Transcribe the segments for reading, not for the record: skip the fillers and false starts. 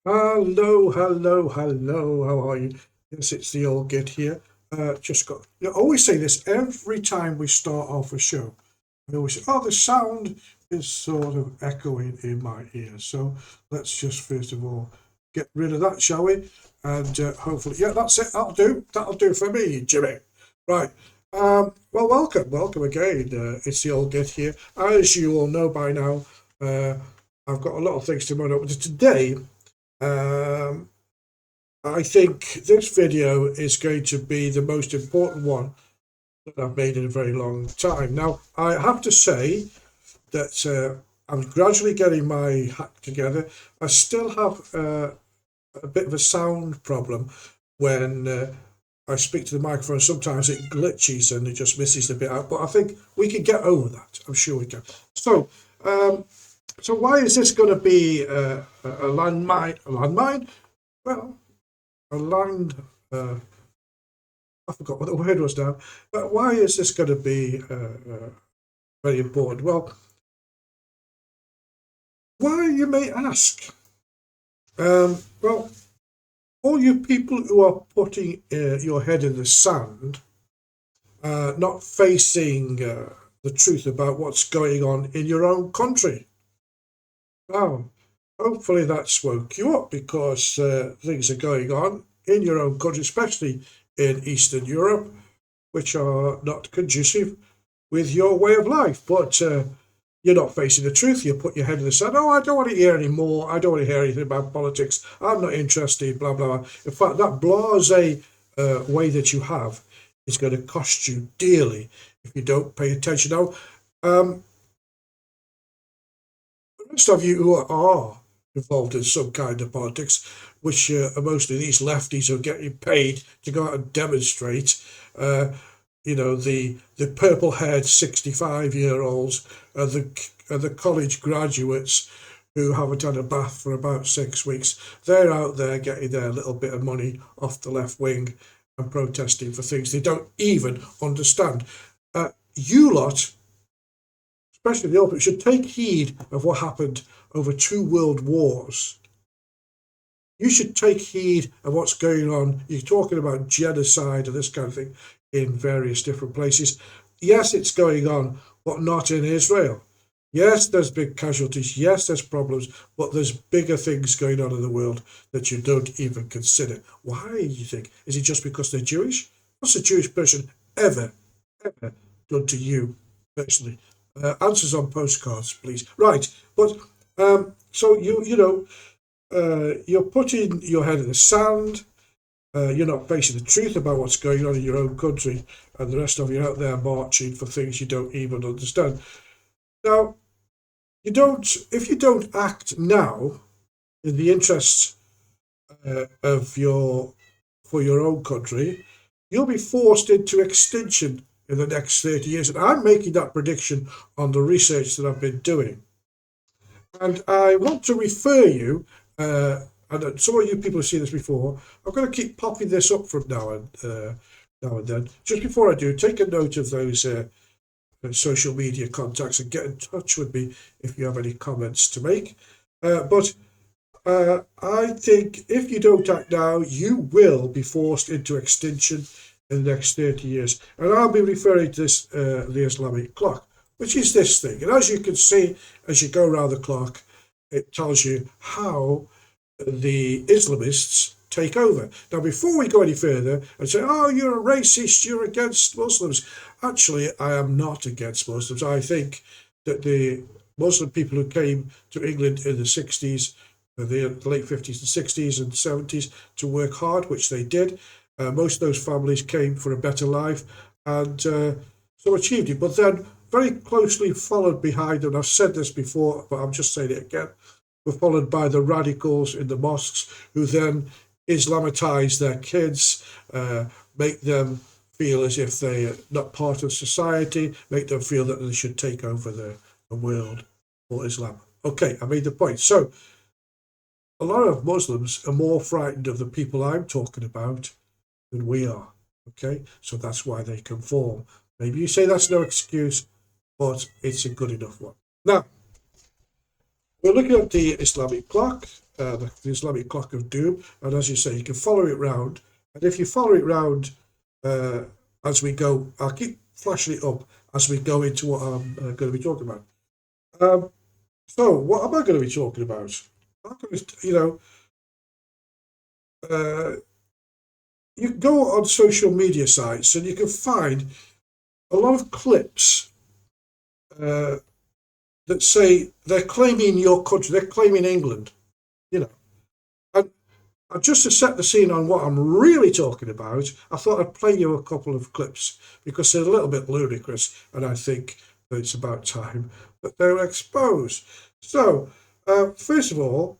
Hello, hello, hello. How are you? Yes, it's the old git here. Just got. I always say this every time we start off a show. I always say, "Oh, the sound is sort of echoing in my ears." So let's just first of all get rid of that, shall we? And hopefully, yeah, that's it. That'll do. That'll do for me, Jimmy. Right. Well, welcome again. It's the old git here. As you all know by now, uh, I've got a lot of things to run up with today. Um, I think this video is going to be the most important one that I've made in a very long time. Now, I have to say that I'm gradually getting my hack together. I still have a bit of a sound problem when I speak to the microphone. Sometimes it glitches and it just misses the bit out, but I think we can get over that. I'm sure we can. So, um, so why is this going to be a landmine? A landmine? Well, a land. I forgot what the word was now. But why is this going to be very important? Well, why you may ask? Well, all you people who are putting your head in the sand, not facing the truth about what's going on in your own country. Now, hopefully that's woke you up because things are going on in your own country, especially in Eastern Europe, which are not conducive with your way of life. But you're not facing the truth. You put your head in the sand. Oh, I don't want to hear any more. I don't want to hear anything about politics. I'm not interested, blah, blah, blah. In fact, that blase way that you have is going to cost you dearly if you don't pay attention. Now, um, most of you who are involved in some kind of politics, which are mostly these lefties who are getting paid to go out and demonstrate, uh, the purple-haired 65-year-olds and the college graduates who haven't had a bath for about 6 weeks. They're out there getting their little bit of money off the left wing and protesting for things they don't even understand. You lot, especially the open, should take heed of what happened over two world wars. You should take heed of what's going on. You're talking about genocide and this kind of thing in various different places. Yes, it's going on, but not in Israel. Yes, there's big casualties. Yes, there's problems, but there's bigger things going on in the world that you don't even consider. Why, you think? Is it just because they're Jewish? What's a Jewish person ever done to you personally? Answers on postcards, please. Right, but so you're putting your head in the sand. You're not facing the truth about what's going on in your own country, and the rest of you out there marching for things you don't even understand. Now, you don't. If you don't act now in the interests of your for your own country, you'll be forced into extinction in the next 30 years. And I'm making that prediction on the research that I've been doing. And I want to refer you, and some of you people have seen this before. I'm going to keep popping this up from now and then. Just before I do, take a note of those social media contacts and get in touch with me if you have any comments to make. But I think if you don't act now, you will be forced into extinction in the next 30 years. And I'll be referring to this, the Islamic clock, which is this thing. And as you can see, as you go around the clock, it tells you how the Islamists take over. Now, before we go any further and say, oh, you're a racist, you're against Muslims, actually, I am not against Muslims. I think that the Muslim people who came to England in the 60s, the late 50s and 60s and 70s to work hard, which they did. Most of those families came for a better life and so achieved it. But then very closely followed behind, and I've said this before, but I'm just saying it again, were followed by the radicals in the mosques who then Islamitize their kids, make them feel as if they're not part of society, make them feel that they should take over the world for Islam. Okay, I made the point. So a lot of Muslims are more frightened of the people I'm talking about than we are. Okay, so that's why they conform. Maybe you say that's no excuse, but it's a good enough one. Now, we're looking at the Islamic clock, the Islamic clock of doom, and as you say, you can follow it round. And if you follow it round as we go, I'll keep flashing it up as we go into what I'm going to be talking about. So, what am I going to be talking about? I'm going to, you can go on social media sites and you can find a lot of clips that say they're claiming your country, they're claiming England, And just to set the scene on what I'm really talking about, I thought I'd play you a couple of clips because they're a little bit ludicrous, and I think that it's about time that they're exposed. So, first of all,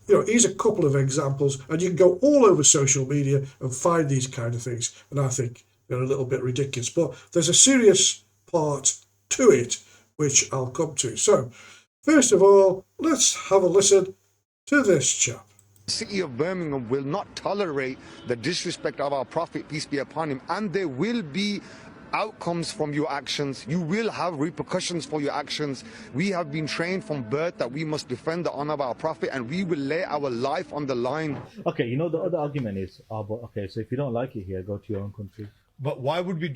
here's a couple of examples, and you can go all over social media and find these kind of things, and I think they're a little bit ridiculous. But there's a serious part to it, which I'll come to. So, first of all, let's have a listen to this chap. The city of Birmingham will not tolerate the disrespect of our Prophet, peace be upon him, and there will be outcomes from your actions. You will have repercussions for your actions. We have been trained from birth that we must defend the honor of our Prophet, and we will lay our life on the line. Okay, the other argument is, okay, so if you don't like it here, go to your own country. But why would we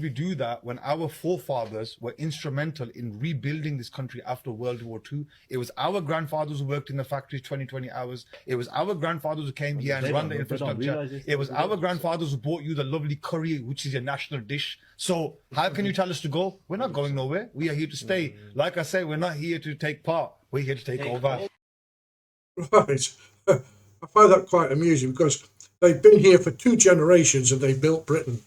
do that when our forefathers were instrumental in rebuilding this country after World War II? It was our grandfathers who worked in the factories 20 hours. It was our grandfathers who came here and ran the infrastructure. It was our grandfathers who bought you the lovely curry, which is your national dish. So how can you tell us to go? We're not going nowhere. We are here to stay. Like I say, we're not here to take part. We're here to take over. Right. I find that quite amusing because they've been here for 2 generations and they built Britain,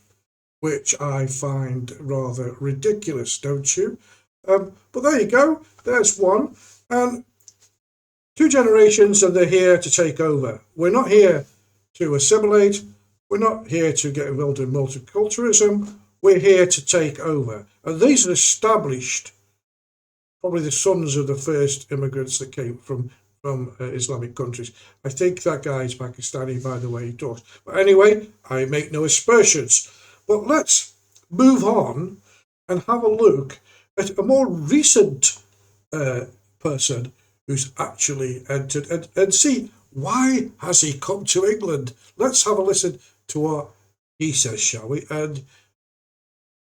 which I find rather ridiculous, don't you? But there you go. There's one. And 2 generations and they're here to take over. We're not here to assimilate. We're not here to get involved in multiculturalism. We're here to take over. And these are established, probably the sons of the first immigrants that came from Islamic countries. I think that guy is Pakistani, by the way he talks. But anyway, I make no aspersions. But let's move on and have a look at a more recent person who's actually entered and see why has he come to England. Let's have a listen to what he says, shall we? And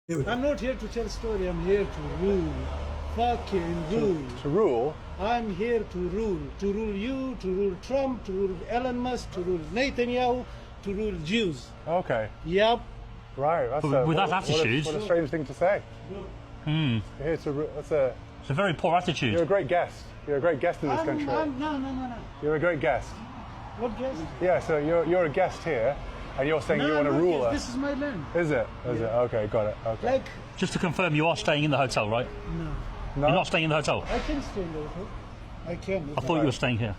here we go. I'm not here to tell a story, I'm here to rule. Fucking rule. To rule? I'm here to rule. To rule you, to rule Trump, to rule Elon Musk, to rule Netanyahu, to rule Jews. Okay. Yep. Right. That's with that attitude. What a strange thing to say. Here to it's a very poor attitude. You're a great guest. You're a great guest in this country. No. You're a great guest. What guest? Yeah. So you're a guest here, and you're saying you want to rule us. This is my land. Is it? Is it? Okay. Got it. Okay. Like. Just to confirm, you are staying in the hotel, right? No. No. You're not staying in the hotel. I can stay in the hotel. I can. I thought you were staying here.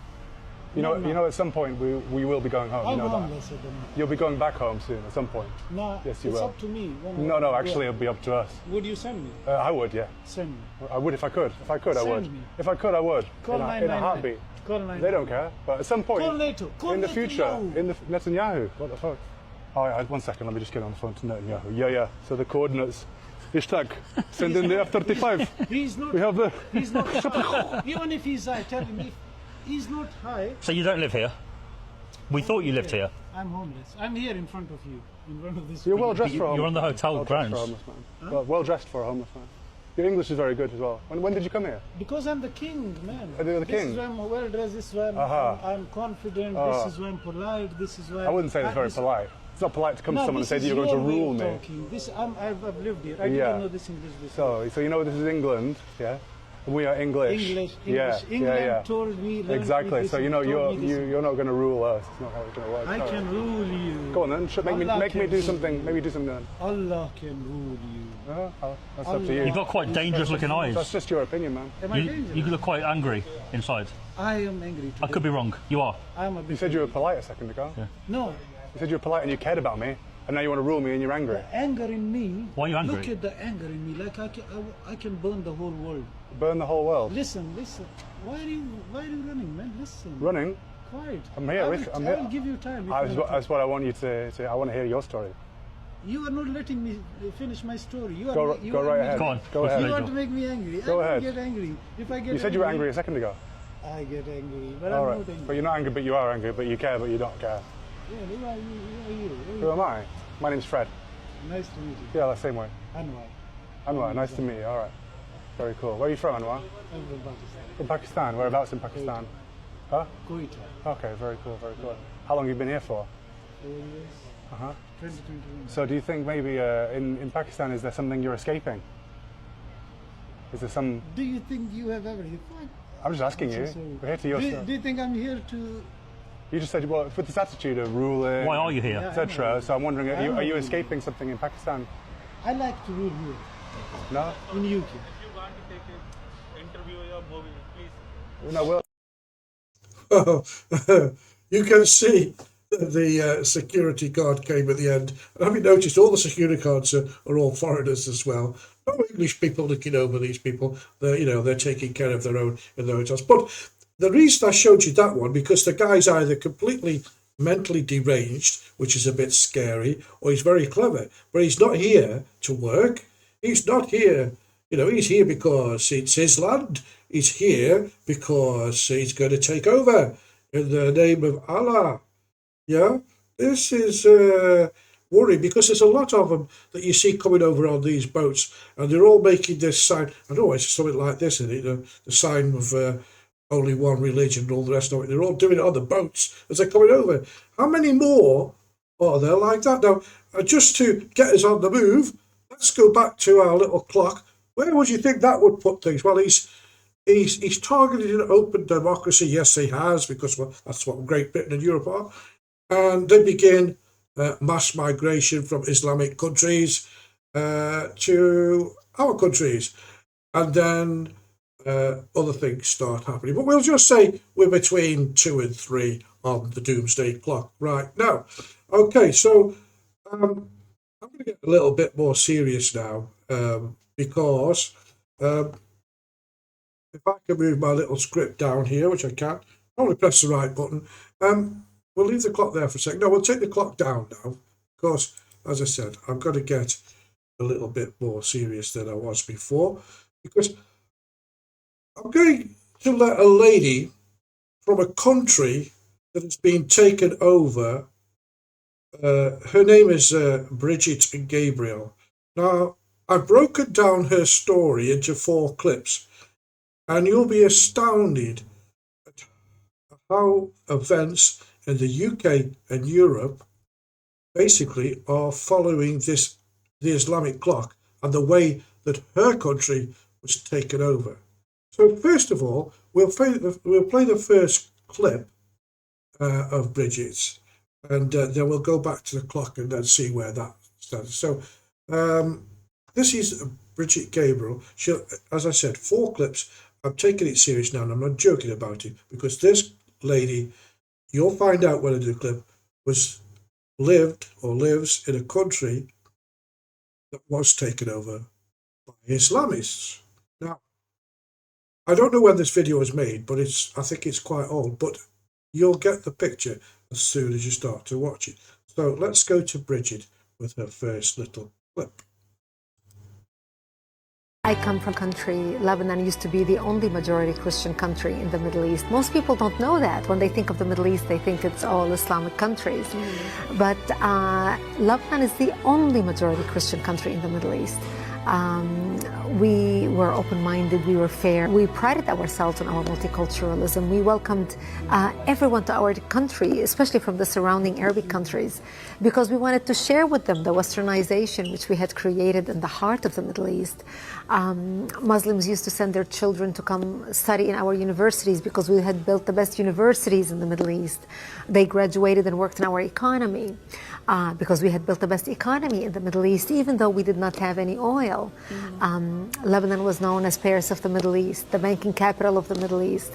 You know, at some point we will be going home. I'm you know homeless that. at the moment. You'll be going back home soon at some point. No, yes, you it's will. up to me. No, actually, it'll be up to us. Would you send me? I would, yeah. Send me. I would if I could. If I could, I would. Send me. If I could, I would. Call in a heartbeat. Call 999. They don't care. But at some point, Call NATO. Call in the future, Netanyahu. Netanyahu. What the fuck? Oh, yeah, 1 second. Let me just get on the phone to Netanyahu. Yeah. So the coordinates. Hashtag. Send in the F-35. He's not. We have the. He's not high. Even if he's high, tell him if he's not high. So you don't live here? We thought you lived here. I'm homeless. I'm here in front of you, in front of this. You're well dressed for a homeless. You're on the hotel grounds. Well dressed for a homeless man. Your English is very good as well. When did you come here? Because I'm the king, man. You're the king? This is why I'm well dressed. This is why I'm confident. This is why I'm polite. This is why. I wouldn't say that's very polite. It's not polite to come to someone and say that you're going to rule me. I've lived here. I didn't know this English before. So you know this is England, yeah? And we are English. Yeah. England told me. Exactly. So you know you're not going to rule us. It's not how it's going to work. I can rule you. Go on then. Make me do something. Maybe do something then. Allah can rule you. That's up to you. You've got quite dangerous looking eyes. That's just your opinion, man. Am I dangerous? You look quite angry inside. I am angry today. I could be wrong. You are. You said you were polite a second ago. Yeah. No. You said you were polite and you cared about me, and now you want to rule me and you're angry. The anger in me. Why are you angry? Look at the anger in me. Like I can burn the whole world. Burn the whole world. Listen. Why are you running, man? Listen. Running? Quiet. I'm here. I will give you time. That's what I want you to say. I want to hear your story. You are not letting me finish my story. Go right ahead. Go on. Go ahead. You want to make me angry. Go ahead. I don't get angry. If I get You said you were angry a second ago. I get angry, but All I'm right. not angry. But you're not angry, but you are angry, but you care, but you don't care. Yeah, who are you? Who are you? Who am I? My name's Fred. Nice to meet you. Yeah, the same way. Anwar. Anwar, nice to meet you. All right. Very cool. Where are you from, Anwar? I'm from Pakistan. From Pakistan. Whereabouts in Pakistan? Huh? Quetta. Okay, very cool, very cool. How long have you been here for? 4 years. Uh-huh. 2021. So do you think maybe in Pakistan, is there something you're escaping? Is there some... Do you think you have everything? Fine. I'm just asking I'm you. so sorry. We're here to your do, stuff. do you think I'm here to... You just said, well, with this attitude of ruling, Why are you here? Yeah, etc. So I'm wondering, I know. are you escaping something in Pakistan? I like to rule here, No? in UK. You want to take an interview or movie, please. No, well, You can see the security guard came at the end. And have you noticed all the security guards are all foreigners as well? No English people looking over these people. They're taking care of their own in their hotels. But the reason I showed you that one, because the guy's either completely mentally deranged, which is a bit scary, or he's very clever. But he's not here to work. He's not here. He's here because it's his land. He's here because he's going to take over in the name of Allah. Yeah, this is worrying because there's a lot of them that you see coming over on these boats, and they're all making this sign. I know it's something like this, isn't it? The sign of only one religion and all the rest of it. They're all doing it on the boats as they're coming over. How many more are there like that? Now, just to get us on the move, let's go back to our little clock. Where would you think that would put things? Well, he's targeted an open democracy. Yes, he has, because that's what Great Britain and Europe are. And they begin mass migration from Islamic countries to our countries. And then other things start happening. But we'll just say we're between 2 and 3 on the doomsday clock right now. Okay, so I'm going to get a little bit more serious now because if I can move my little script down here, which I can't, only press the right button. We'll leave the clock there for a second. No, we'll take the clock down now. Because, as I said, I'm going to get a little bit more serious than I was before. Because I'm going to let a lady from a country that has been taken over. Her name is Bridget Gabriel. Now, I've broken down her story into 4 clips. And you'll be astounded at how events in the UK and Europe basically are following the Islamic clock and the way that her country was taken over. So first of all, we'll play the first clip of Bridget's, and then we'll go back to the clock and then see where that stands. So this is Bridget Gabriel. She, as I said, 4 clips. I'm taking it serious now, and I'm not joking about it, because this lady, you'll find out when I do the clip, lived or lives in a country that was taken over by Islamists. Now, I don't know when this video was made, but I think it's quite old, but you'll get the picture as soon as you start to watch it. So let's go to Bridget with her first little clip. I come from a country, Lebanon used to be the only majority Christian country in the Middle East. Most people don't know that. When they think of the Middle East, they think it's all Islamic countries. But Lebanon is the only majority Christian country in the Middle East. We were open-minded, we were fair. We prided ourselves on our multiculturalism. We welcomed everyone to our country, especially from the surrounding Arabic countries, because we wanted to share with them the westernization which we had created in the heart of the Middle East. Muslims used to send their children to come study in our universities because we had built the best universities in the Middle East. They graduated and worked in our economy because we had built the best economy in the Middle East, even though we did not have any oil. Lebanon was known as Paris of the Middle East, the banking capital of the Middle East.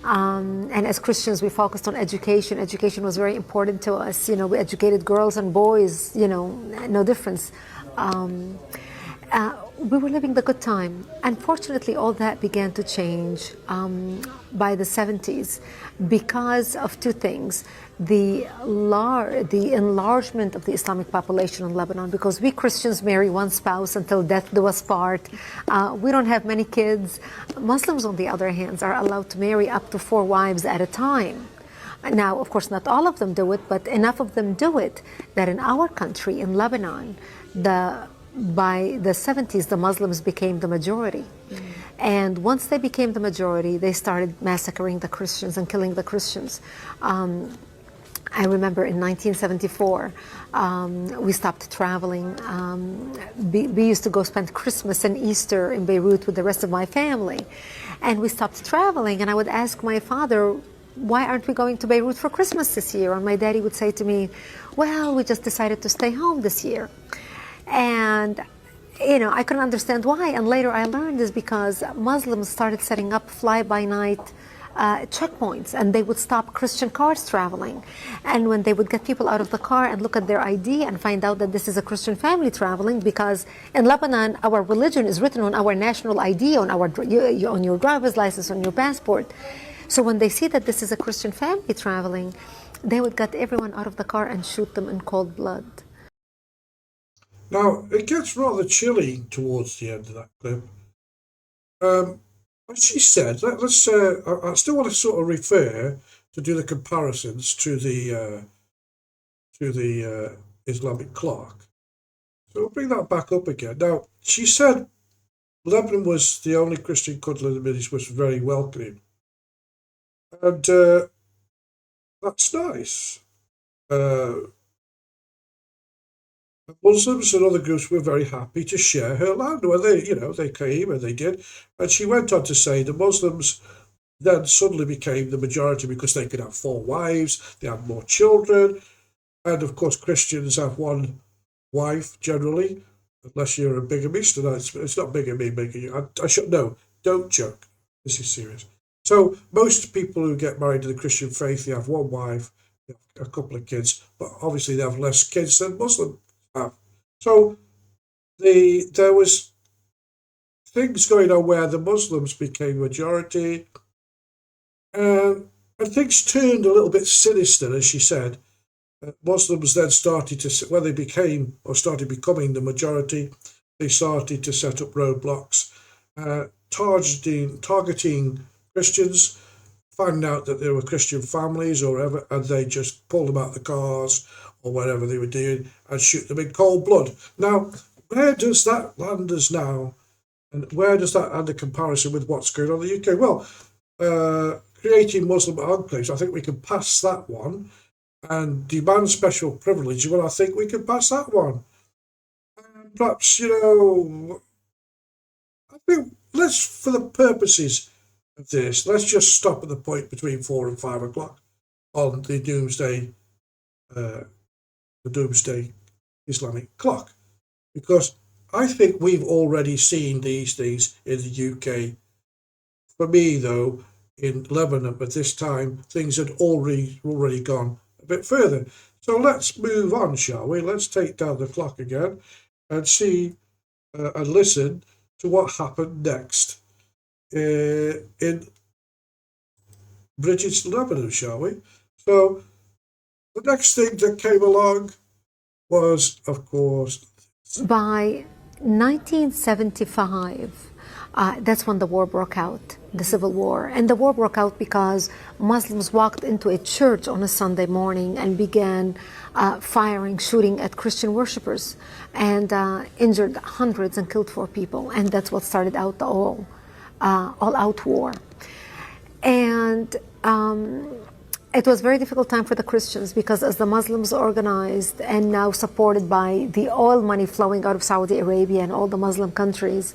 And as Christians, we focused on education. Education was very important to us. You know, we educated girls and boys, you know, no difference. we were living the good time. Unfortunately, all that began to change by the 70s because of two things. The enlargement of the Islamic population in Lebanon, because we Christians marry one spouse until death do us part. We don't have many kids. Muslims, on the other hand, are allowed to marry up to 4 wives at a time. Now, of course, not all of them do it, but enough of them do it that in our country, in Lebanon, by the 70s, the Muslims became the majority. And once they became the majority, they started massacring the Christians and killing the Christians. I remember in 1974, we stopped traveling. We used to go spend Christmas and Easter in Beirut with the rest of my family. And we stopped traveling, and I would ask my father, why aren't we going to Beirut for Christmas this year? And my daddy would say to me, well, we just decided to stay home this year. And I couldn't understand why. And later I learned is because Muslims started setting up fly-by-night checkpoints, and they would stop Christian cars traveling. And when they would get people out of the car and look at their ID and find out that this is a Christian family traveling, because in Lebanon, our religion is written on our national ID, on your driver's license, on your passport. So when they see that this is a Christian family traveling, they would get everyone out of the car and shoot them in cold blood. Now, it gets rather chilly towards the end of that clip. As she said, let's. I still want to sort of refer to do the comparisons to the Islamic clock. So we'll bring that back up again. Now, she said Lebanon was the only Christian country in the Middle East was very welcoming. And that's nice. Muslims and other groups were very happy to share her land. Well, they came and they did. And she went on to say the Muslims then suddenly became the majority because they could have 4 wives, they had more children. And of course, Christians have 1 wife generally, unless you're a bigamist. And it's not bigamy. I should know. Don't joke. This is serious. So most people who get married to the Christian faith, they have 1 wife, they have a couple of kids, but obviously they have less kids than Muslims have. So there was things going on where the Muslims became majority, and things turned a little bit sinister, as she said. Muslims then started to, when they became or started becoming the majority, they started to set up roadblocks, targeting Christians, finding out that there were Christian families or whatever, and they just pulled them out of the cars or whatever they were doing and shoot them in cold blood. Now, where does that land us now? And where does that add a comparison with what's going on in the UK? Well, creating Muslim enclaves, I think we can pass that one. And demand special privilege, well, I think we can pass that one. And perhaps, I think for the purposes of this, let's just stop at the point between 4 and 5 o'clock on the doomsday Islamic clock, because I think we've already seen these things in the UK. For me, though, in Lebanon at this time, things had already gone a bit further. So let's move on, shall we? Let's take down the clock again and see and listen to what happened next in Bridget's Lebanon, shall we? So the next thing that came along was, of course, by 1975, that's when the war broke out, the civil war. And the war broke out because Muslims walked into a church on a Sunday morning and began shooting at Christian worshippers, and injured hundreds and killed 4 people. And that's what started out the all-out war. And it was a very difficult time for the Christians, because as the Muslims organized and now supported by the oil money flowing out of Saudi Arabia and all the Muslim countries,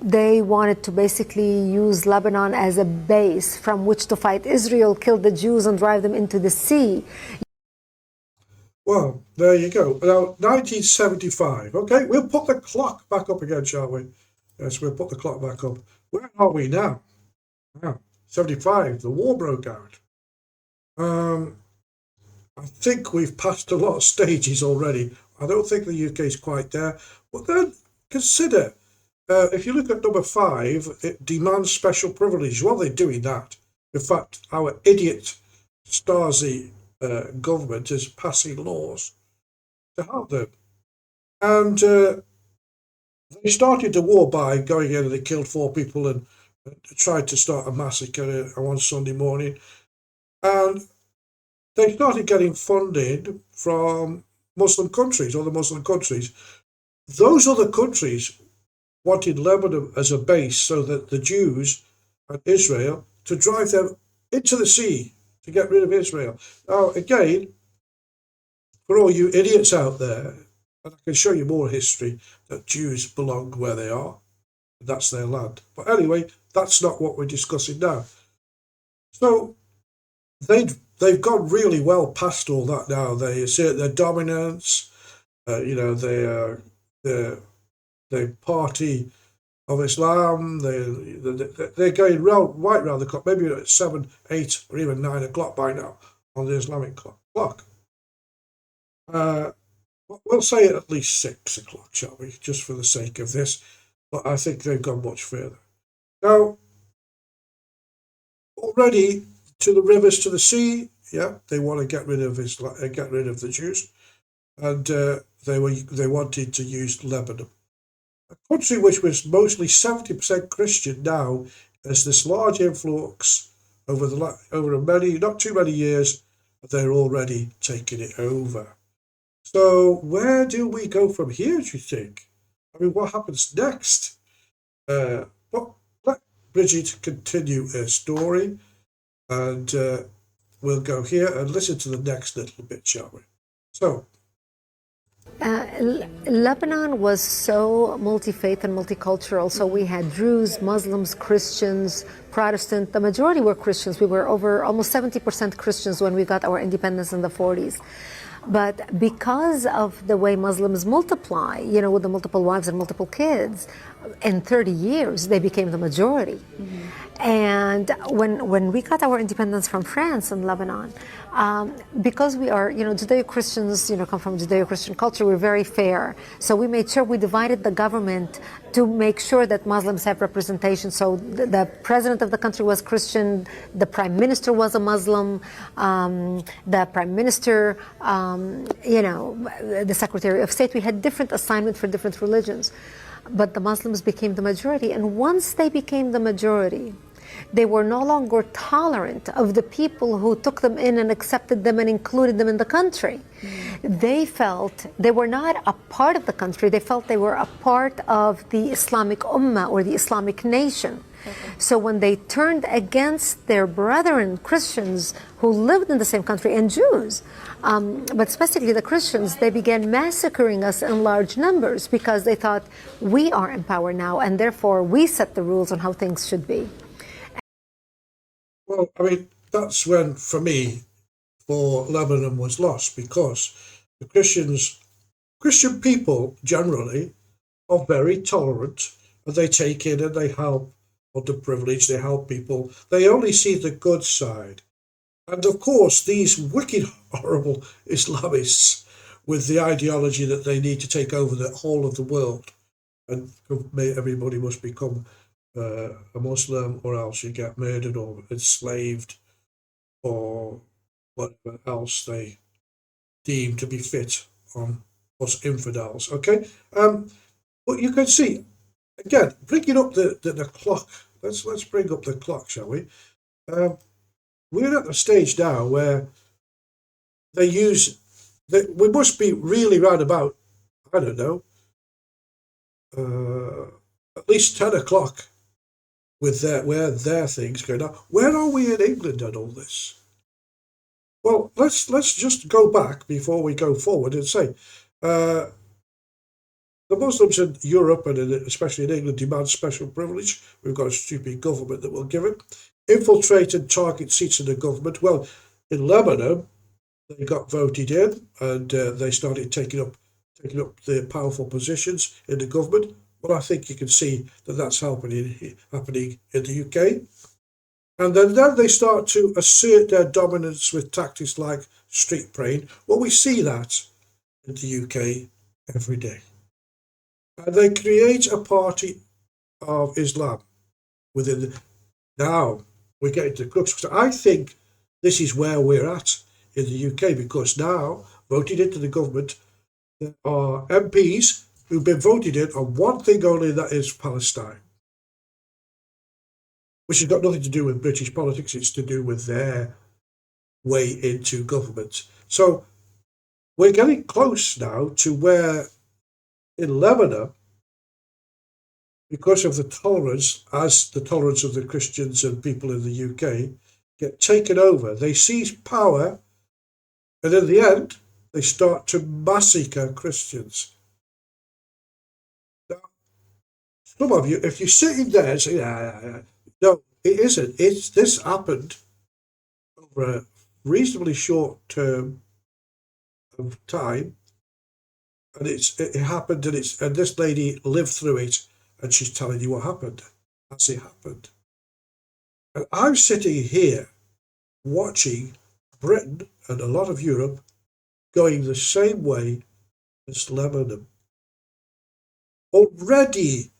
they wanted to basically use Lebanon as a base from which to fight Israel, kill the Jews, and drive them into the sea. Well, there you go. Now, 1975. Okay, we'll put the clock back up again, shall we? Yes, we'll put the clock back up. Where are we now? Now, 75, the war broke out. I think we've passed a lot of stages already. I don't think the UK is quite there. But then consider if you look at number 5, it demands special privilege. Well, they're doing that. In fact, our idiot Stasi government is passing laws to have them. And they started the war by going in and they killed 4 people and tried to start a massacre on one Sunday morning. And they started getting funded from Muslim countries, other Muslim countries. Those other countries wanted Lebanon as a base so that the Jews and Israel to drive them into the sea to get rid of Israel. Now, again, for all you idiots out there, and I can show you more history, that Jews belong where they are. That's their land. But anyway, that's not what we're discussing now. So they've gone really well past all that now. They assert their dominance. The party of Islam. They're going right round the clock. Maybe at 7, 8, or even 9 o'clock by now on the Islamic clock. We'll say at least 6 o'clock, shall we? Just for the sake of this. But I think they've gone much further. Now, already to the rivers, to the sea, yeah, they want to get rid of the Jews, and they wanted to use Lebanon, a country which was mostly 70% Christian. Now has this large influx over not too many years. They're already taking it over. So where do we go from here, do you think? I mean, what happens next? But let Bridget continue her story, and we'll go here and listen to the next little bit, shall we? So, Lebanon was so multi-faith and multicultural. So we had Druze, Muslims, Christians, Protestant. The majority were Christians. We were over almost 70% Christians when we got our independence in the 40s. But because of the way Muslims multiply, with the multiple wives and multiple kids, in 30 years, they became the majority. Mm-hmm. And when we got our independence from France and Lebanon, because we are, Judeo-Christians, come from Judeo-Christian culture, we're very fair. So we made sure we divided the government to make sure that Muslims have representation. So the president of the country was Christian, the prime minister was a Muslim, the prime minister, the secretary of state. We had different assignments for different religions. But the Muslims became the majority. And once they became the majority, they were no longer tolerant of the people who took them in and accepted them and included them in the country. Mm. They felt they were not a part of the country. They felt they were a part of the Islamic Ummah or the Islamic nation. Okay. So when they turned against their brethren Christians who lived in the same country, and Jews, but specifically the Christians, they began massacring us in large numbers because they thought we are in power now and therefore we set the rules on how things should be. Well, I mean, that's when, for me, Lebanon was lost, because the Christian people generally are very tolerant, and they take in and they help underprivileged, they help people. They only see the good side. And of course, these wicked, horrible Islamists with the ideology that they need to take over the whole of the world and everybody must become a Muslim or else you get murdered or enslaved or whatever else they deem to be fit on us infidels. Okay, but you can see again, bringing up the clock. Let's bring up the clock, shall we? We're at the stage now where we must be really round about, I don't know, at least 10 o'clock with where their things going on. Where are we in England and all this? Well, let's just go back before we go forward and say the Muslims in Europe and especially in England demand special privilege. We've got a stupid government that will give it. Infiltrate and target seats in the government. Well, in Lebanon, they got voted in and they started taking up the powerful positions in the government. Well, I think you can see that that's happening in the UK. And then they start to assert their dominance with tactics like street praying. Well, we see that in the UK every day. And they create a party of Islam within now we're getting to the crux. So I think this is where we're at in the UK, because now, voted into the government, there are MPs who've been voted in on one thing only, that is Palestine, which has got nothing to do with British politics. It's to do with their way into government. So we're getting close now to where in Lebanon, because of the tolerance, as the tolerance of the Christians and people in the UK get taken over, they seize power, and in the end, they start to massacre Christians. Now, some of you, if you're sitting there and say, no, it isn't. This happened over a reasonably short term of time, and it happened, and this lady lived through it, and she's telling you what happened as it happened. And I'm sitting here watching Britain and a lot of Europe going the same way as Lebanon. Already,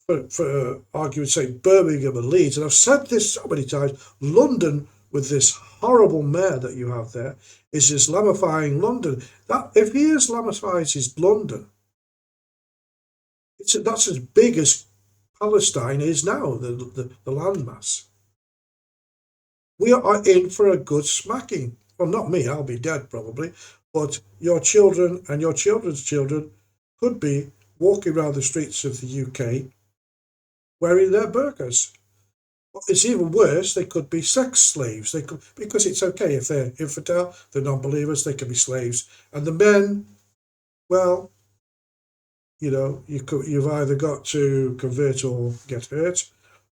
for argument's sake, Birmingham and Leeds, and I've said this so many times, London, with this horrible mayor that you have there, is Islamifying London. That if he Islamizes London, that's as big as Palestine is now, the landmass. We are in for a good smacking. Well, not me, I'll be dead probably, but your children and your children's children could be walking around the streets of the UK wearing their burqas. It's even worse, they could be sex slaves. They could, because it's okay if they're infidel, they're non-believers, they can be slaves. And the men, well, you've either got to convert or get hurt,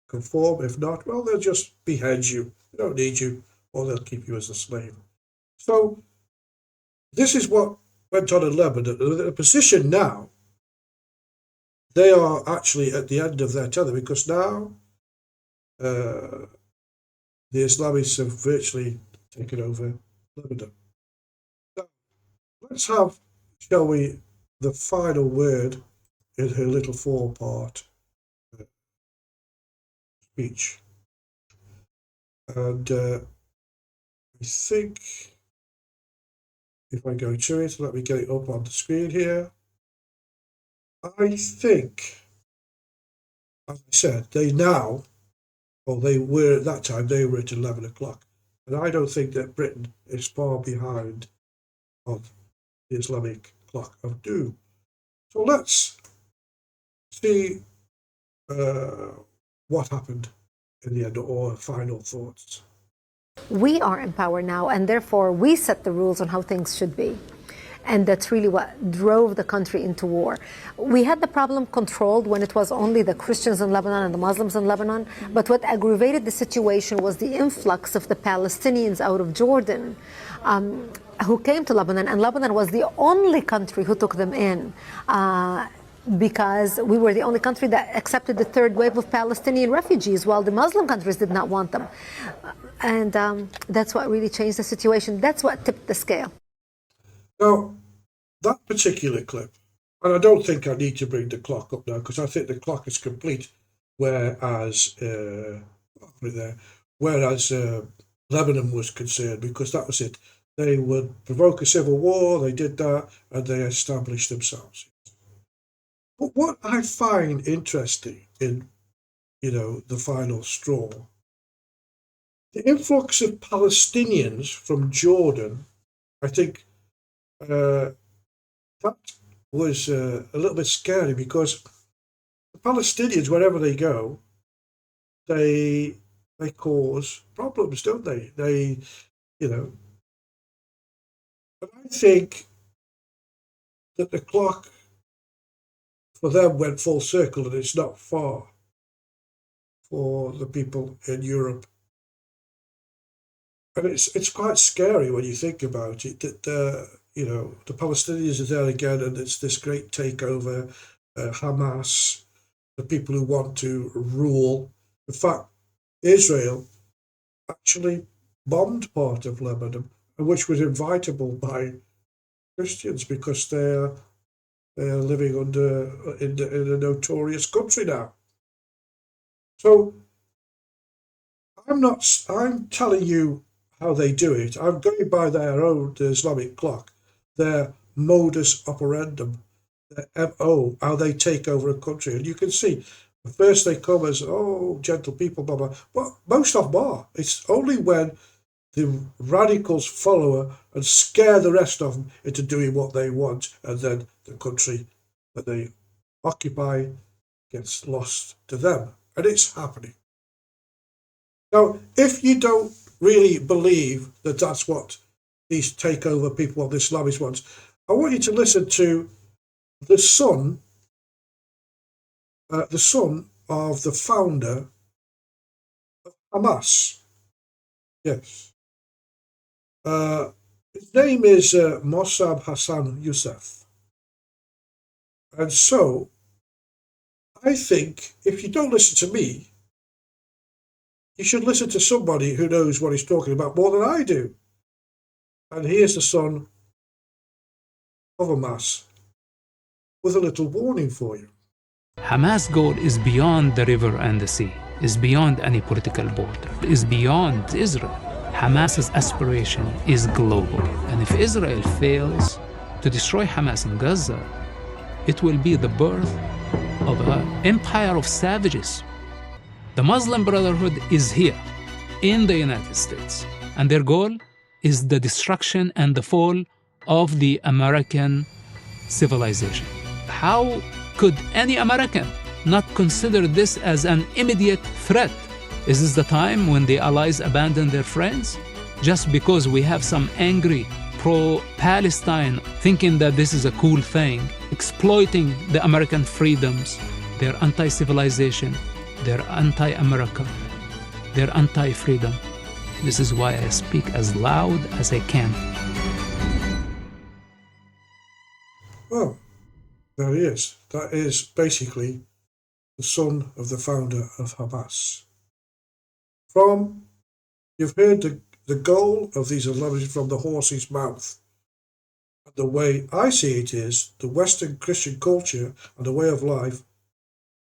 conform. If not, well, they'll just behead you. They don't need you, or they'll keep you as a slave. So this is what went on in Lebanon. The position now, they are actually at the end of their tether, because now the Islamists have virtually taken over Lebanon. Now, let's have, shall we, the final word in her little four-part speech. And I think if I go to it, let me get it up on the screen here. I think, as I said, they were at that time, they were at 11 o'clock. And I don't think that Britain is far behind of the Islamic clock of doom. So let's see what happened in the end, or final thoughts. We are in power now, and therefore we set the rules on how things should be. And that's really what drove the country into war. We had the problem controlled when it was only the Christians in Lebanon and the Muslims in Lebanon. But what aggravated the situation was the influx of the Palestinians out of Jordan, who came to Lebanon. And Lebanon was the only country who took them in, because we were the only country that accepted the third wave of Palestinian refugees, while the Muslim countries did not want them. And that's what really changed the situation. That's what tipped the scale. Now, that particular clip, and I don't think I need to bring the clock up now, because I think the clock is complete, whereas Lebanon was concerned, because that was it. They would provoke a civil war, they did that, and they established themselves. But what I find interesting in, the final straw, the influx of Palestinians from Jordan, I think that was a little bit scary, because the Palestinians, wherever they go, they cause problems, don't they? And I think that the clock for them went full circle, and it's not far for the people in Europe. And it's quite scary when you think about it, that the Palestinians are there again, and it's this great takeover, Hamas, the people who want to rule. In fact, Israel actually bombed part of Lebanon, which was invitable by Christians, because they're living in a notorious country now. So I'm telling you how they do it. I'm going by their own Islamic clock, their modus operandum, their MO, how they take over a country. And you can see, first they come as, oh, gentle people, blah, blah. But most of them are. It's only when the radicals follow her and scare the rest of them into doing what they want, and then the country that they occupy gets lost to them. And it's happening. Now, if you don't really believe that that's what these takeover people, what the Islamists want, I want you to listen to the son of the founder of Hamas. Yes. His name is Mossab Hassan Youssef. And so, I think if you don't listen to me, you should listen to somebody who knows what he's talking about more than I do. And here's the son of Hamas with a little warning for you. Hamas' goal is beyond the river and the sea, is beyond any political border, is beyond Israel. Hamas's aspiration is global. And if Israel fails to destroy Hamas in Gaza, it will be the birth of an empire of savages. The Muslim Brotherhood is here in the United States, and their goal is the destruction and the fall of the American civilization. How could any American not consider this as an immediate threat? Is this the time when the Allies abandon their friends? Just because we have some angry pro-Palestine thinking that this is a cool thing, exploiting the American freedoms, their anti-civilization, their anti-America, their anti-freedom. This is why I speak as loud as I can. Well, there he is. That is basically the son of the founder of Hamas. You've heard the goal of these Islamists from the horse's mouth. And the way I see it is the Western Christian culture and the way of life,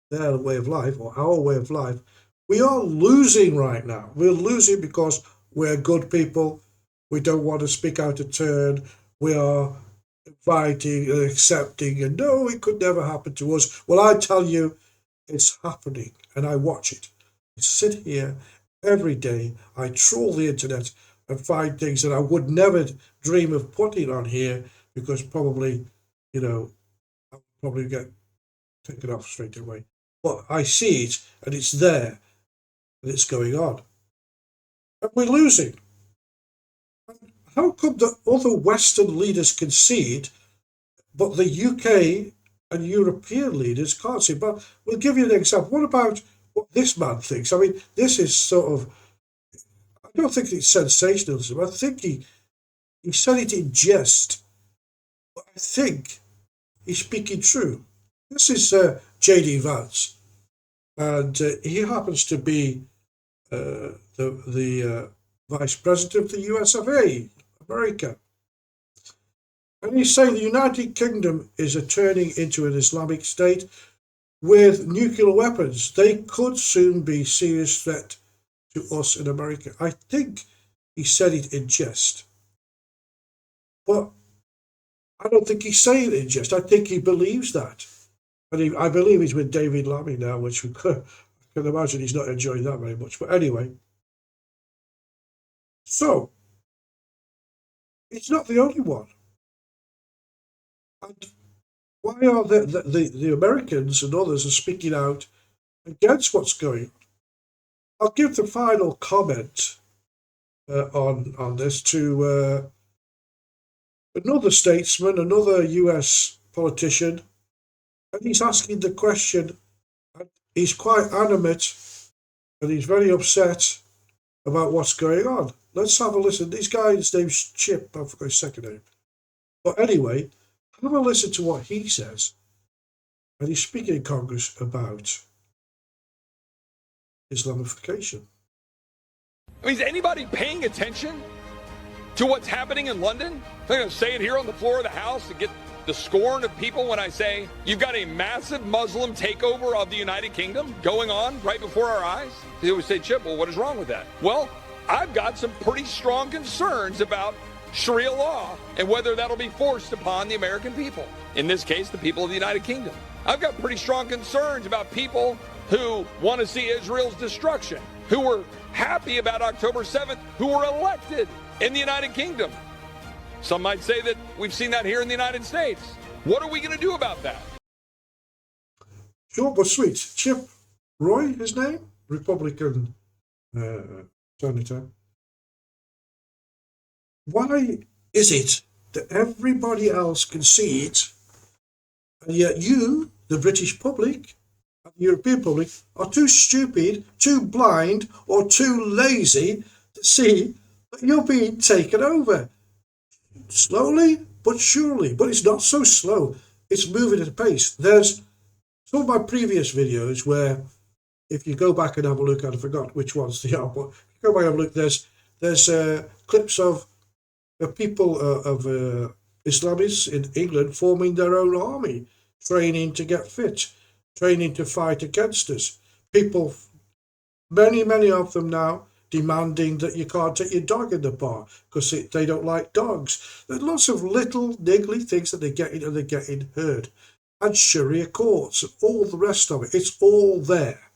their way of life or our way of life, we are losing right now. We're losing because we're good people. We don't want to speak out of turn. We are inviting and accepting, and no, it could never happen to us. Well, I tell you, it's happening, and I watch it. I sit here every day. I troll the internet and find things that I would never dream of putting on here because probably, I'll probably get taken off straight away. But I see it, and it's there, and it's going on. And we're losing. How come the other Western leaders can see it, but the UK and European leaders can't see it? But we'll give you an example. What about what this man thinks? I mean, this is sort of, I don't think it's sensationalism. I think he said it in jest. But I think he's speaking true. This is J.D. Vance, and he happens to be the Vice President of the US of A, America. And he's saying the United Kingdom is turning into an Islamic state with nuclear weapons. They could soon be a serious threat to us in America. I think he said it in jest. But I don't think he's saying it in jest. I think he believes that. And I believe he's with David Lammy now, which I can imagine he's not enjoying that very much. But anyway. So, it's not the only one. And why are the Americans and others are speaking out against what's going on? I'll give the final comment on this to another statesman, another US politician, and he's asking the question, and he's quite animate, and he's very upset about what's going on. Let's have a listen. This guy's name's Chip. I forgot his second name. But anyway, have a listen to what he says. And he's speaking in Congress about Islamification. I mean, is anybody paying attention to what's happening in London? They're going to say it here on the floor of the House and get the scorn of people when I say you've got a massive Muslim takeover of the United Kingdom going on right before our eyes? They always say, Chip, well, what is wrong with that? Well, I've got some pretty strong concerns about Sharia law and whether that'll be forced upon the American people. In this case, the people of the United Kingdom. I've got pretty strong concerns about people who want to see Israel's destruction, who were happy about October 7th, who were elected in the United Kingdom. Some might say that we've seen that here in the United States. What are we going to do about that? Short but sweet. Chip Roy, his name, Republican senator. Why is it that everybody else can see it, and yet you, the British public, and the European public, are too stupid, too blind, or too lazy to see that you're being taken over? Slowly but surely, but it's not so slow. It's moving at a pace. There's some of my previous videos where, if you go back and have a look, I forgot which ones they are, but if you go back and have a look, there's clips of people of Islamists in England forming their own army, training to get fit, training to fight against us. People, many of them now, demanding that you can't take your dog in the bar because they don't like dogs. There's lots of little niggly things that they're getting heard. And Sharia courts and all the rest of it. It's all there.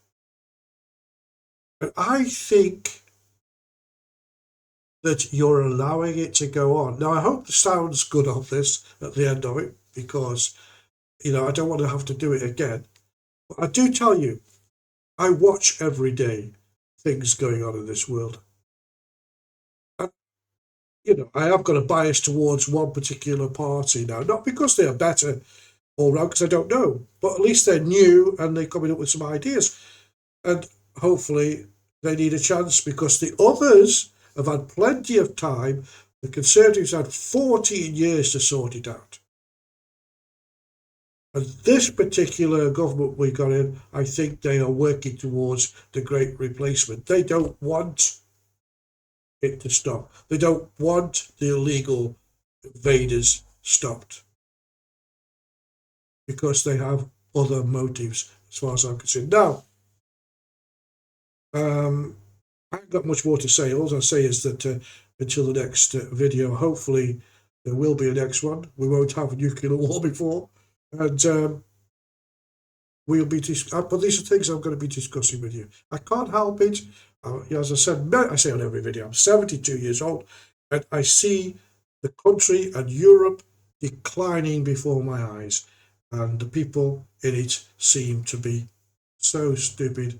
And I think that you're allowing it to go on. Now, I hope the sound's good on this at the end of it, because, I don't want to have to do it again. But I do tell you, I watch every day things going on in this world. And, I have got a bias towards one particular party now, not because they are better all round, because I don't know, but at least they're new and they're coming up with some ideas. And hopefully they need a chance, because the others have had plenty of time. The Conservatives had 14 years to sort it out. And this particular government we got in, I think they are working towards the great replacement. They don't want it to stop. They don't want the illegal invaders stopped, because they have other motives, as far as I'm concerned. Now, I haven't got much more to say. All I'll say is that until the next video, hopefully there will be a next one. We won't have a nuclear war before. And we'll be but these are things I'm going to be discussing with you. I can't help it. As I said, I say on every video, I'm 72 years old, and I see the country and Europe declining before my eyes. And the people in it seem to be so stupid,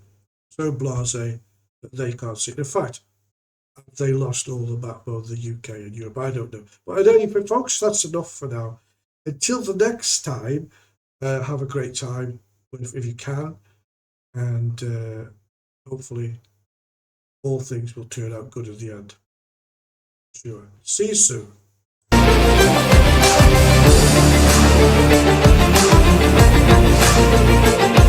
so blasé, that they can't see it. In fact, they lost all the backbone of the UK and Europe. I don't know. But anyway, folks, that's enough for now. Until the next time, have a great time if you can. And hopefully all things will turn out good at the end. Sure. See you soon. Thank you.